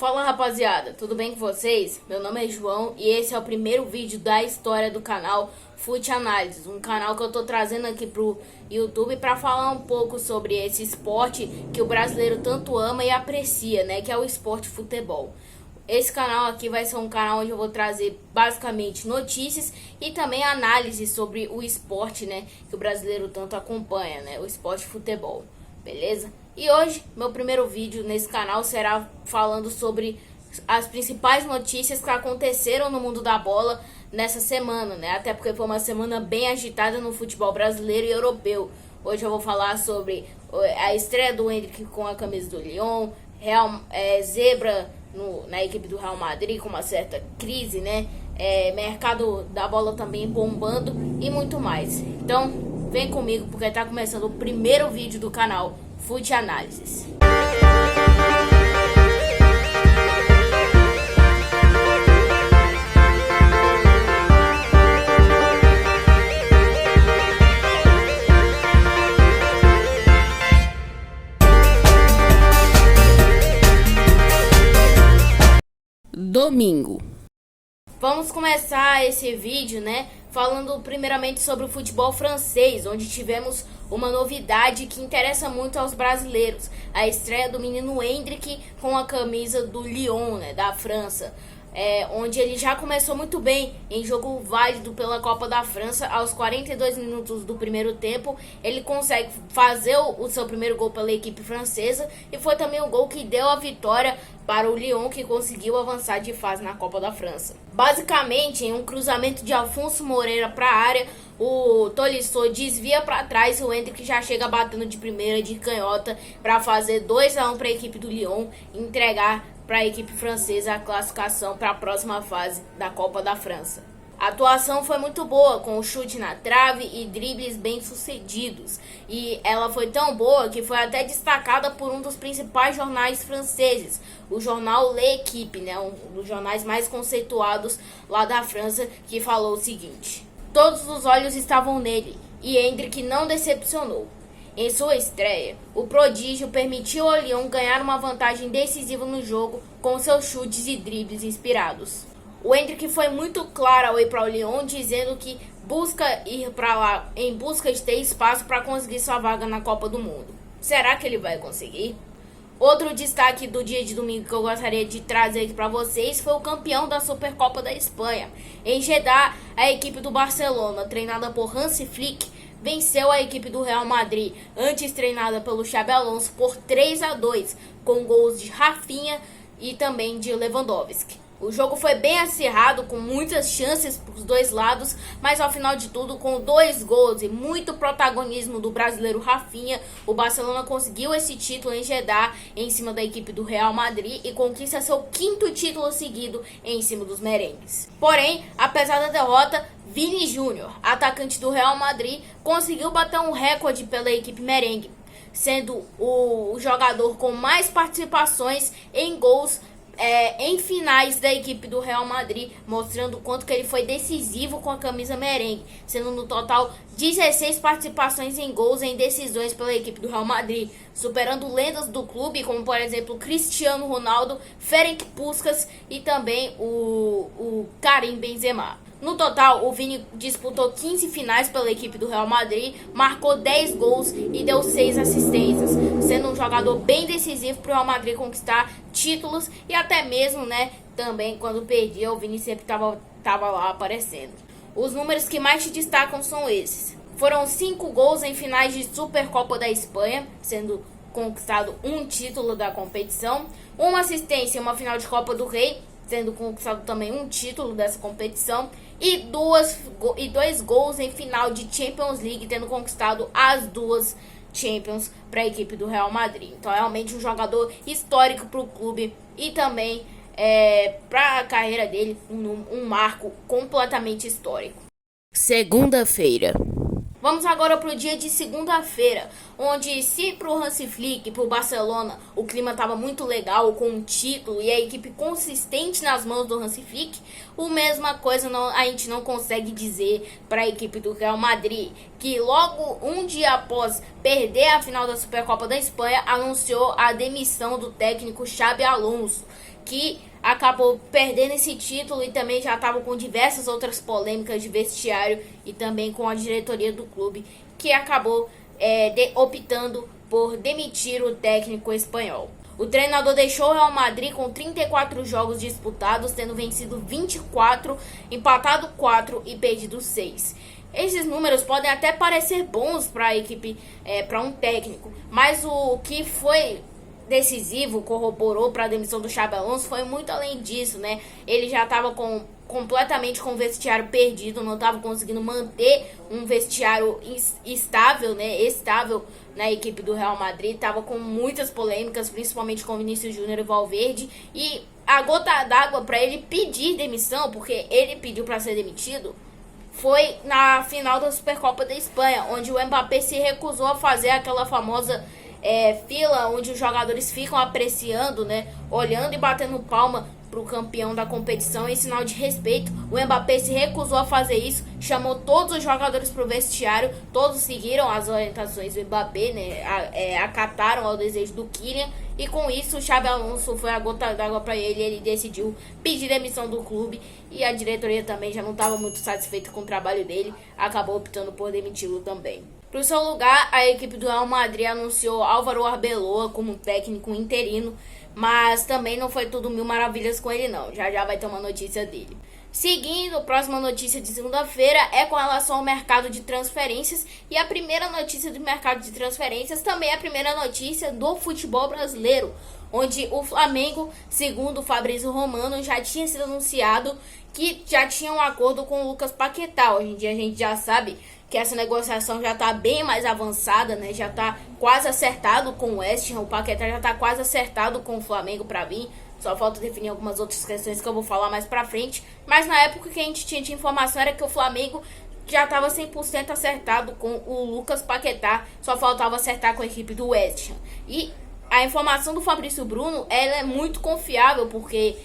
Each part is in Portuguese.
Fala rapaziada, tudo bem com vocês? Meu nome é João e esse é o primeiro vídeo da história do canal Fute Análises, um canal que eu tô trazendo aqui pro YouTube para falar um pouco sobre esse esporte que o brasileiro tanto ama e aprecia, né, que é o esporte futebol. Esse canal aqui vai ser um canal onde eu vou trazer basicamente notícias e também análises sobre o esporte, né, que o brasileiro tanto acompanha, né, o esporte futebol, beleza? E hoje, meu primeiro vídeo nesse canal será falando sobre as principais notícias que aconteceram no mundo da bola nessa semana, né? Até porque foi uma semana bem agitada no futebol brasileiro e europeu. Hoje eu vou falar sobre a estreia do Endrick com a camisa do Lyon, zebra na equipe do Real Madrid com uma certa crise, né? Mercado da bola também bombando e muito mais. Então, vem comigo porque tá começando o primeiro vídeo do canal Fute Análises. Domingo. Vamos começar esse vídeo, né, falando primeiramente sobre o futebol francês, onde tivemos uma novidade que interessa muito aos brasileiros, a estreia do menino Endrick com a camisa do Lyon, né, da França, onde ele já começou muito bem em jogo válido pela Copa da França. Aos 42 minutos do primeiro tempo, ele consegue fazer o seu primeiro gol pela equipe francesa e foi também o gol que deu a vitória para o Lyon, que conseguiu avançar de fase na Copa da França. Basicamente, em um cruzamento de Alfonso Moreira para a área, o Tolisso desvia para trás e o Endrick já chega batendo de primeira de canhota para fazer 2-1 para a equipe do Lyon e entregar para a equipe francesa a classificação para a próxima fase da Copa da França. A atuação foi muito boa, com o chute na trave e dribles bem sucedidos. E ela foi tão boa que foi até destacada por um dos principais jornais franceses, o jornal L'Équipe, né, um dos jornais mais conceituados lá da França, que falou o seguinte: todos os olhos estavam nele e Endrick não decepcionou. Em sua estreia, o prodígio permitiu ao Lyon ganhar uma vantagem decisiva no jogo com seus chutes e dribles inspirados. O Endrick foi muito claro ao ir para o Lyon, dizendo que busca ir para lá em busca de ter espaço para conseguir sua vaga na Copa do Mundo. Será que ele vai conseguir? Outro destaque do dia de domingo que eu gostaria de trazer aqui para vocês foi o campeão da Supercopa da Espanha. Em Jeddah, a equipe do Barcelona, treinada por Hansi Flick, venceu a equipe do Real Madrid, antes treinada pelo Xabi Alonso, por 3-2, com gols de Rafinha e também de Lewandowski. O jogo foi bem acirrado, com muitas chances para os dois lados, mas ao final de tudo, com 2 gols e muito protagonismo do brasileiro Rafinha, o Barcelona conseguiu esse título em Jeddah em cima da equipe do Real Madrid e conquista seu 5º título seguido em cima dos merengues. Porém, apesar da derrota, Vini Júnior, atacante do Real Madrid, conseguiu bater um recorde pela equipe merengue, sendo o jogador com mais participações em gols em finais da equipe do Real Madrid, mostrando o quanto que ele foi decisivo com a camisa merengue, sendo no total 16 participações em gols em decisões pela equipe do Real Madrid, superando lendas do clube como, por exemplo, Cristiano Ronaldo, Ferenc Puskás e também o Karim Benzema. No total, o Vini disputou 15 finais pela equipe do Real Madrid, marcou 10 gols e deu 6 assistências, sendo um jogador bem decisivo para o Real Madrid conquistar títulos e até mesmo, né, também quando perdia, o Vini sempre estava lá aparecendo. Os números que mais te destacam são esses. Foram 5 gols em finais de Supercopa da Espanha, sendo conquistado um título da competição, uma assistência em uma final de Copa do Rei, tendo conquistado também um título dessa competição, e 2 gols em final de Champions League, tendo conquistado as 2 Champions para a equipe do Real Madrid. Então, é realmente um jogador histórico para o clube e também para a carreira dele, um marco completamente histórico. Segunda-feira. Vamos agora para o dia de segunda-feira, onde se para o Hansi Flick e para o Barcelona o clima estava muito legal, com um título e a equipe consistente nas mãos do Hansi Flick, a mesma coisa a gente não consegue dizer para a equipe do Real Madrid, que logo um dia após perder a final da Supercopa da Espanha, anunciou a demissão do técnico Xabi Alonso, que acabou perdendo esse título e também já estava com diversas outras polêmicas de vestiário e também com a diretoria do clube, que acabou optando por demitir o técnico espanhol. O treinador deixou o Real Madrid com 34 jogos disputados, tendo vencido 24, empatado 4 e perdido 6. Esses números podem até parecer bons para a equipe, para um técnico, mas o que foi decisivo, corroborou para a demissão do Xabi Alonso, foi muito além disso, né? Ele já estava completamente com o vestiário perdido, não estava conseguindo manter um vestiário estável, né? Estável na equipe do Real Madrid, estava com muitas polêmicas, principalmente com Vinícius Júnior e Valverde, e a gota d'água para ele pedir demissão, porque ele pediu para ser demitido, foi na final da Supercopa da Espanha, onde o Mbappé se recusou a fazer aquela famosa fila onde os jogadores ficam apreciando, né, olhando e batendo palma para o campeão da competição em sinal de respeito. O Mbappé se recusou a fazer isso, chamou todos os jogadores para o vestiário, todos seguiram as orientações do Mbappé, né, acataram ao desejo do Kylian, e com isso o Xabi Alonso foi a gota d'água para ele decidiu pedir demissão do clube, e a diretoria também já não estava muito satisfeita com o trabalho dele, acabou optando por demiti-lo também. Para o seu lugar, a equipe do Real Madrid anunciou Álvaro Arbeloa como técnico interino, mas também não foi tudo mil maravilhas com ele não, já vai ter uma notícia dele. Seguindo, a próxima notícia de segunda-feira é com relação ao mercado de transferências, e a primeira notícia do mercado de transferências também é a primeira notícia do futebol brasileiro, onde o Flamengo, segundo o Fabrício Romano, já tinha sido anunciado que já tinha um acordo com o Lucas Paquetá. Hoje em dia a gente já sabe que essa negociação já está bem mais avançada, né? Já está quase acertado com o West Ham, o Paquetá já está quase acertado com o Flamengo para vir. Só falta definir algumas outras questões que eu vou falar mais pra frente. Mas na época que a gente tinha de informação era que o Flamengo já estava 100% acertado com o Lucas Paquetá. Só faltava acertar com a equipe do West Ham. E a informação do Fabrício Bruno, ela é muito confiável, porque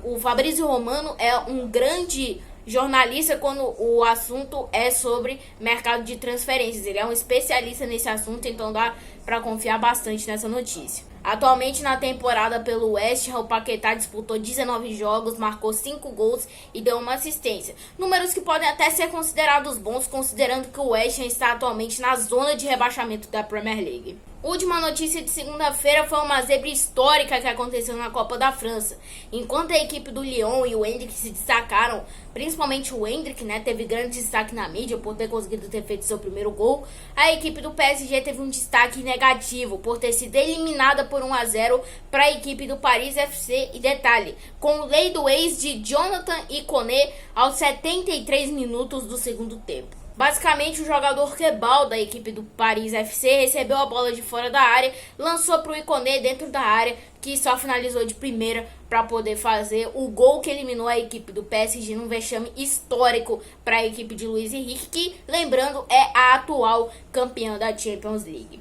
o Fabrício Romano é um grande jornalista quando o assunto é sobre mercado de transferências. Ele é um especialista nesse assunto, então dá para confiar bastante nessa notícia. Atualmente na temporada pelo West Ham, o Paquetá disputou 19 jogos, marcou 5 gols e deu uma assistência. Números que podem até ser considerados bons, considerando que o West Ham está atualmente na zona de rebaixamento da Premier League. Última notícia de segunda-feira foi uma zebra histórica que aconteceu na Copa da França. Enquanto a equipe do Lyon e o Endrick se destacaram, principalmente o Endrick, né, teve grande destaque na mídia por ter conseguido ter feito seu primeiro gol, a equipe do PSG teve um destaque negativo por ter sido eliminada por 1-0 para a equipe do Paris FC. E detalhe, com o lei do ex de Jonathan Ikoné aos 73 minutos do segundo tempo. Basicamente, o jogador Kebal da equipe do Paris FC recebeu a bola de fora da área, lançou para o Ikoné dentro da área, que só finalizou de primeira para poder fazer o gol que eliminou a equipe do PSG num vexame histórico para a equipe de Luiz Henrique, que, lembrando, é a atual campeã da Champions League.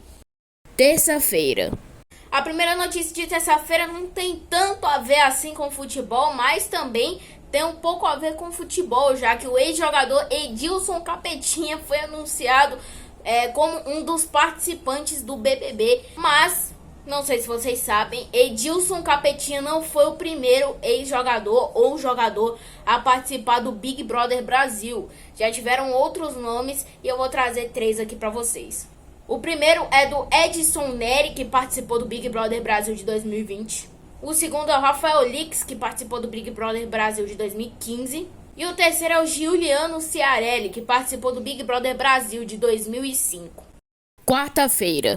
Terça-feira. A primeira notícia de terça-feira não tem tanto a ver assim com futebol, mas também tem um pouco a ver com futebol, já que o ex-jogador Edilson Capetinha foi anunciado como um dos participantes do BBB. Mas, não sei se vocês sabem, Edilson Capetinha não foi o primeiro ex-jogador ou jogador a participar do Big Brother Brasil. Já tiveram outros nomes e eu vou trazer 3 aqui para vocês. O primeiro é do Edson Neri, que participou do Big Brother Brasil de 2020. O segundo é o Rafael Lix, que participou do Big Brother Brasil de 2015. E o terceiro é o Giuliano Ciarelli, que participou do Big Brother Brasil de 2005. Quarta-feira.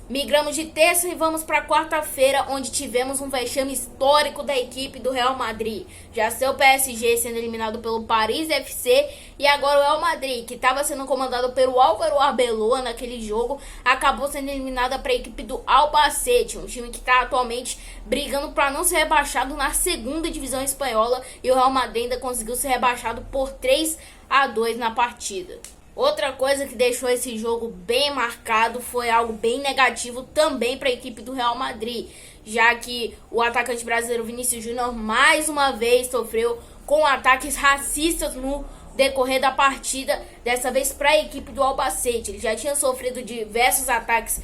Migramos de terça e vamos para quarta-feira, onde tivemos um vexame histórico da equipe do Real Madrid. Já seu PSG sendo eliminado pelo Paris FC, e agora o Real Madrid, que estava sendo comandado pelo Álvaro Arbeloa naquele jogo, acabou sendo eliminada para a equipe do Albacete, um time que está atualmente brigando para não ser rebaixado na segunda divisão espanhola, e o Real Madrid ainda conseguiu ser rebaixado por 3-2 na partida. Outra coisa que deixou esse jogo bem marcado foi algo bem negativo também para a equipe do Real Madrid, já que o atacante brasileiro Vinícius Júnior mais uma vez sofreu com ataques racistas no decorrer da partida, dessa vez para a equipe do Albacete. Ele já tinha sofrido diversos ataques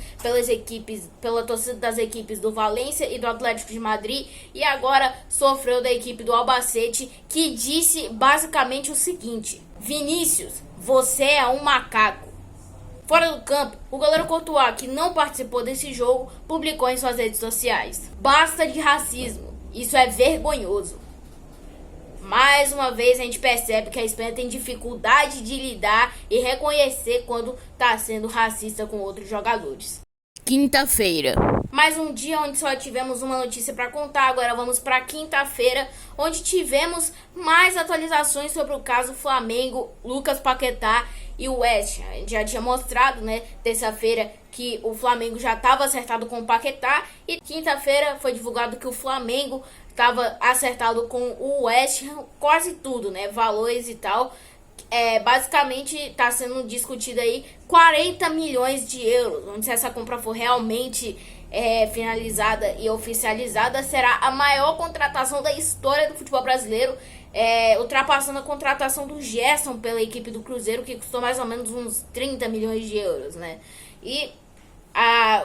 pela torcida das equipes do Valência e do Atlético de Madrid, e agora sofreu da equipe do Albacete, que disse basicamente o seguinte: Vinícius, você é um macaco. Fora do campo, o goleiro Courtois, que não participou desse jogo, publicou em suas redes sociais: basta de racismo, isso é vergonhoso. Mais uma vez a gente percebe que a Espanha tem dificuldade de lidar e reconhecer quando está sendo racista com outros jogadores. Quinta-feira. Mais um dia onde só tivemos uma notícia para contar. Agora vamos para quinta-feira, onde tivemos mais atualizações sobre o caso Flamengo, Lucas Paquetá e o West Ham. A gente já tinha mostrado, terça-feira, que o Flamengo já estava acertado com o Paquetá, e quinta-feira foi divulgado que o Flamengo estava acertado com o West Ham, quase tudo, valores e tal. Basicamente está sendo discutido aí 40 milhões de euros, onde se essa compra for realmente finalizada e oficializada, será a maior contratação da história do futebol brasileiro, ultrapassando a contratação do Gerson pela equipe do Cruzeiro, que custou mais ou menos uns 30 milhões de euros, E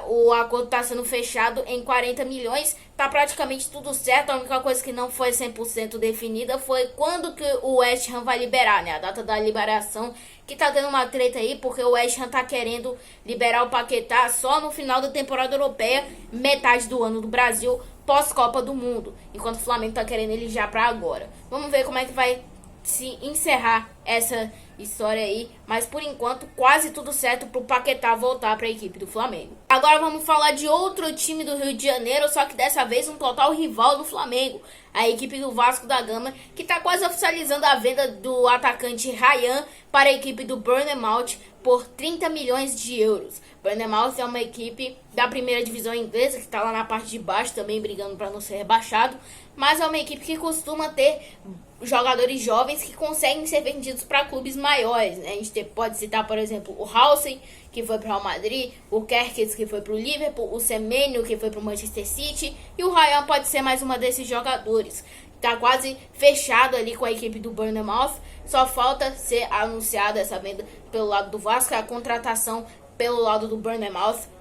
o acordo está sendo fechado em 40 milhões, tá praticamente tudo certo. A única coisa que não foi 100% definida foi quando que o West Ham vai liberar, a data da liberação, que tá dando uma treta aí, porque o West Ham tá querendo liberar o Paquetá só no final da temporada europeia, metade do ano do Brasil, pós-Copa do Mundo, enquanto o Flamengo tá querendo ele já pra agora. Vamos ver como é que vai se encerrar essa história aí, mas por enquanto quase tudo certo pro Paquetá voltar para a equipe do Flamengo. Agora vamos falar de outro time do Rio de Janeiro, só que dessa vez um total rival do Flamengo, a equipe do Vasco da Gama, que está quase oficializando a venda do atacante Ryan para a equipe do Bournemouth por 30 milhões de euros. Bournemouth é uma equipe da primeira divisão inglesa, que está lá na parte de baixo também, brigando para não ser rebaixado, mas é uma equipe que costuma ter jogadores jovens que conseguem ser vendidos para clubes maiores, A gente pode citar, por exemplo, o Hausen, que foi para o Real Madrid, o Kerkez, que foi para o Liverpool, o Semenyo, que foi para o Manchester City, e o Ryan pode ser mais uma desses jogadores. Tá quase fechado ali com a equipe do Bournemouth, só falta ser anunciada essa venda pelo lado do Vasco, a contratação pelo lado do Bournemouth,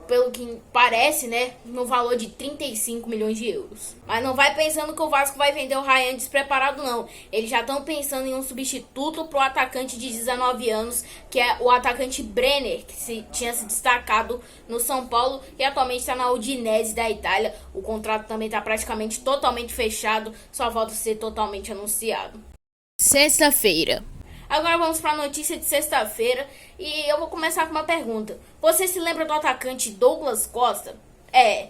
pelo que parece, no valor de 35 milhões de euros. Mas não vai pensando que o Vasco vai vender o Ryan despreparado, não. Eles já estão pensando em um substituto pro atacante de 19 anos, que é o atacante Brenner, que tinha se destacado no São Paulo e atualmente está na Udinese da Itália. O contrato também está praticamente totalmente fechado, só falta ser totalmente anunciado. Sexta-feira. Agora vamos para a notícia de sexta-feira e eu vou começar com uma pergunta. Você se lembra do atacante Douglas Costa?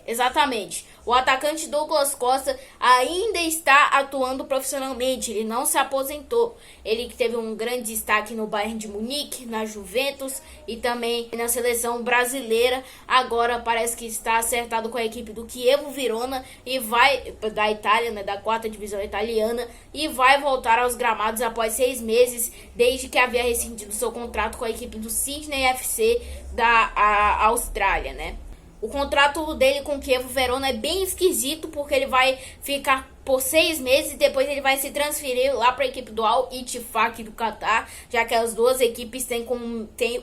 Exatamente. O atacante Douglas Costa ainda está atuando profissionalmente, ele não se aposentou. Ele que teve um grande destaque no Bayern de Munique, na Juventus e também na seleção brasileira. Agora parece que está acertado com a equipe do Chievo Verona e vai da Itália, da quarta divisão italiana, e vai voltar aos gramados após 6 meses, desde que havia rescindido seu contrato com a equipe do Sydney FC da Austrália, O contrato dele com o Chievo Verona é bem esquisito, porque ele vai ficar por 6 meses e depois ele vai se transferir lá para a equipe do Al Ittihad do Catar, já que as duas equipes têm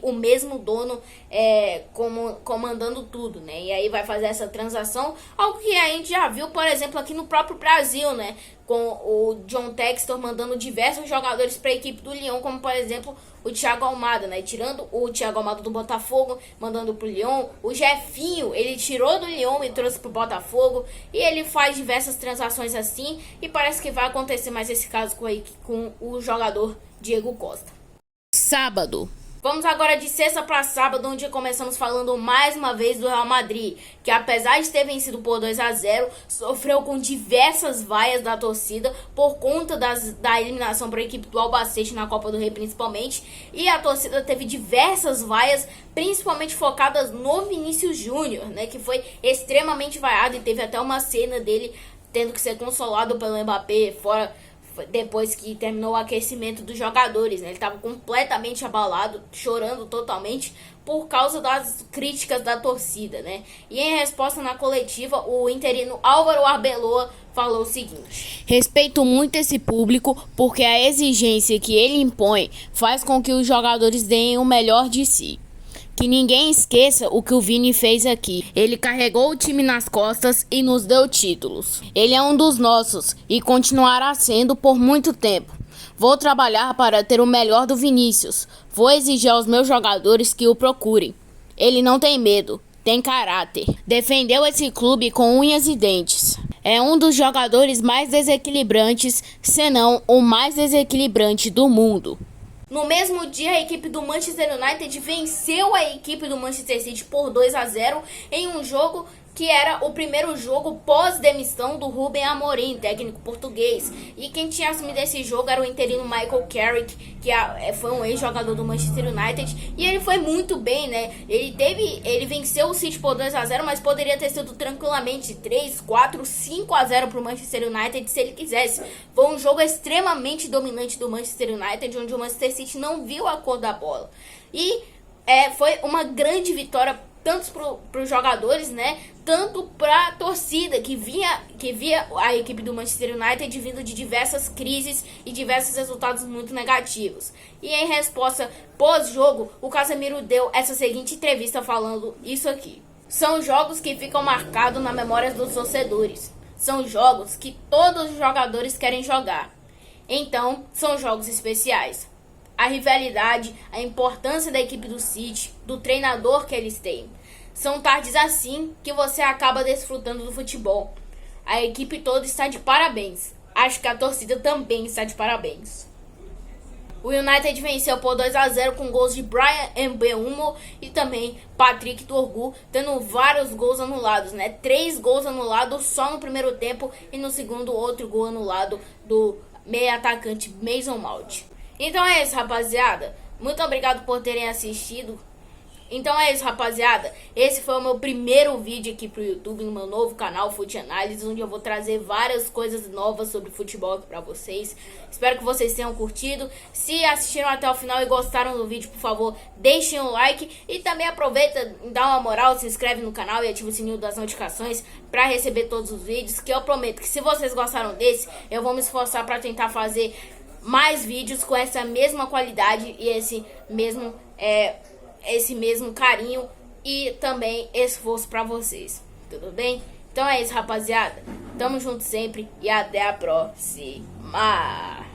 o mesmo dono comandando tudo, E aí vai fazer essa transação, algo que a gente já viu, por exemplo, aqui no próprio Brasil, Com o John Textor mandando diversos jogadores para a equipe do Lyon, como por exemplo o Thiago Almada, tirando o Thiago Almada do Botafogo, mandando pro Lyon. O Jefinho, ele tirou do Lyon e trouxe pro Botafogo, e ele faz diversas transações assim, e parece que vai acontecer mais esse caso com o jogador Diego Costa. Sábado. Vamos agora de sexta para sábado, onde começamos falando mais uma vez do Real Madrid, que apesar de ter vencido por 2-0, sofreu com diversas vaias da torcida por conta da eliminação para a equipe do Albacete na Copa do Rei principalmente, e a torcida teve diversas vaias, principalmente focadas no Vinícius Júnior, que foi extremamente vaiado e teve até uma cena dele tendo que ser consolado pelo Mbappé depois que terminou o aquecimento dos jogadores, né? Ele estava completamente abalado, chorando totalmente por causa das críticas da torcida, né? E em resposta na coletiva, o interino Álvaro Arbeloa falou o seguinte: respeito muito esse público porque a exigência que ele impõe faz com que os jogadores deem o melhor de si. Que ninguém esqueça o que o Vini fez aqui. Ele carregou o time nas costas e nos deu títulos. Ele é um dos nossos e continuará sendo por muito tempo. Vou trabalhar para ter o melhor do Vinícius. Vou exigir aos meus jogadores que o procurem. Ele não tem medo, tem caráter. Defendeu esse clube com unhas e dentes. É um dos jogadores mais desequilibrantes, se não o mais desequilibrante do mundo. No mesmo dia, a equipe do Manchester United venceu a equipe do Manchester City por 2-0 em um jogo que era o primeiro jogo pós-demissão do Ruben Amorim, técnico português. E quem tinha assumido esse jogo era o interino Michael Carrick, que foi um ex-jogador do Manchester United. E ele foi muito bem, né? Ele venceu o City por 2-0, mas poderia ter sido tranquilamente 3, 4, 5-0 para o Manchester United se ele quisesse. Foi um jogo extremamente dominante do Manchester United, onde o Manchester City não viu a cor da bola. E foi uma grande vitória tanto para os jogadores, né, tanto para a torcida que via a equipe do Manchester United vindo de diversas crises e diversos resultados muito negativos. E em resposta pós-jogo, o Casemiro deu essa seguinte entrevista falando isso aqui: são jogos que ficam marcados na memória dos torcedores. São jogos que todos os jogadores querem jogar. Então, são jogos especiais. A rivalidade, a importância da equipe do City, do treinador que eles têm. São tardes assim que você acaba desfrutando do futebol. A equipe toda está de parabéns. Acho que a torcida também está de parabéns. O United venceu por 2-0 com gols de Bryan Mbeumo e também Patrick Dorgu, tendo vários gols anulados, né? 3 gols anulados só no primeiro tempo e no segundo outro gol anulado do meio atacante Mason Mount. Então é isso, rapaziada. Muito obrigado por terem assistido. Então é isso, rapaziada. Esse foi o meu primeiro vídeo aqui pro YouTube, no meu novo canal Fute Análise, onde eu vou trazer várias coisas novas sobre futebol aqui pra vocês. Espero que vocês tenham curtido. Se assistiram até o final e gostaram do vídeo, por favor, deixem um like. E também aproveita e dá uma moral, se inscreve no canal e ativa o sininho das notificações pra receber todos os vídeos. Que eu prometo que se vocês gostaram desse, eu vou me esforçar pra tentar fazer mais vídeos com essa mesma qualidade e esse mesmo carinho e também esforço pra vocês, tudo bem? Então é isso, rapaziada, tamo junto sempre e até a próxima.